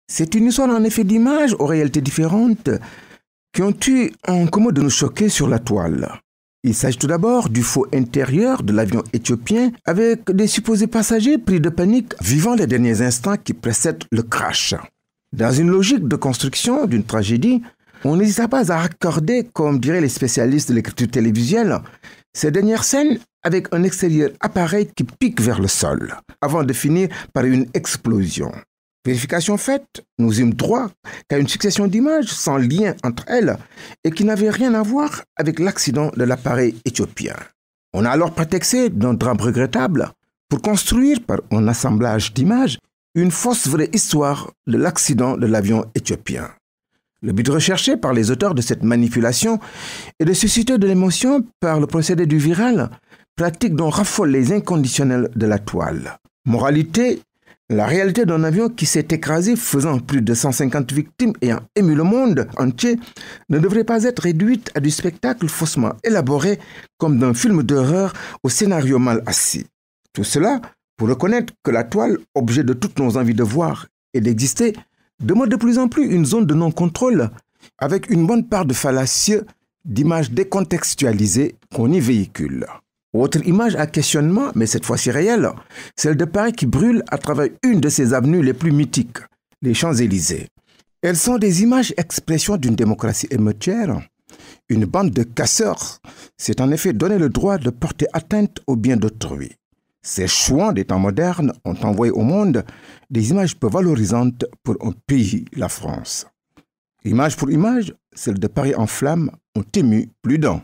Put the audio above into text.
C'est une histoire en effet d'images aux réalités différentes qui ont eu en commun de nous choquer sur la toile. Il s'agit tout d'abord du faux intérieur de l'avion éthiopien avec des supposés passagers pris de panique vivant les derniers instants qui précèdent le crash. Dans une logique de construction d'une tragédie, on n'hésita pas à raccorder, comme diraient les spécialistes de l'écriture télévisuelle, ces dernières scènes avec un extérieur appareil qui pique vers le sol, avant de finir par une explosion. Vérification faite, nous eûmes droit qu'à une succession d'images sans lien entre elles et qui n'avaient rien à voir avec l'accident de l'appareil éthiopien. On a alors prétexté d'un drame regrettable pour construire par un assemblage d'images une fausse vraie histoire de l'accident de l'avion éthiopien. Le but recherché par les auteurs de cette manipulation est de susciter de l'émotion par le procédé du viral, pratique dont raffolent les inconditionnels de la toile. Moralité, la réalité d'un avion qui s'est écrasé faisant plus de 150 victimes ayant ému le monde entier ne devrait pas être réduite à du spectacle faussement élaboré comme d'un film d'horreur au scénario mal assis. Tout cela pour reconnaître que la toile, objet de toutes nos envies de voir et d'exister, demande de plus en plus une zone de non-contrôle avec une bonne part de fallacieux, d'images décontextualisées qu'on y véhicule. Autre image à questionnement, mais cette fois-ci réelle, celle de Paris qui brûle à travers une de ses avenues les plus mythiques, les Champs-Élysées. Elles sont des images expression d'une démocratie émeutière. Une bande de casseurs s'est en effet donné le droit de porter atteinte au bien d'autrui. Ces chouans des temps modernes ont envoyé au monde des images peu valorisantes pour un pays, la France. Image pour image, celles de Paris en flammes ont ému plus d'un.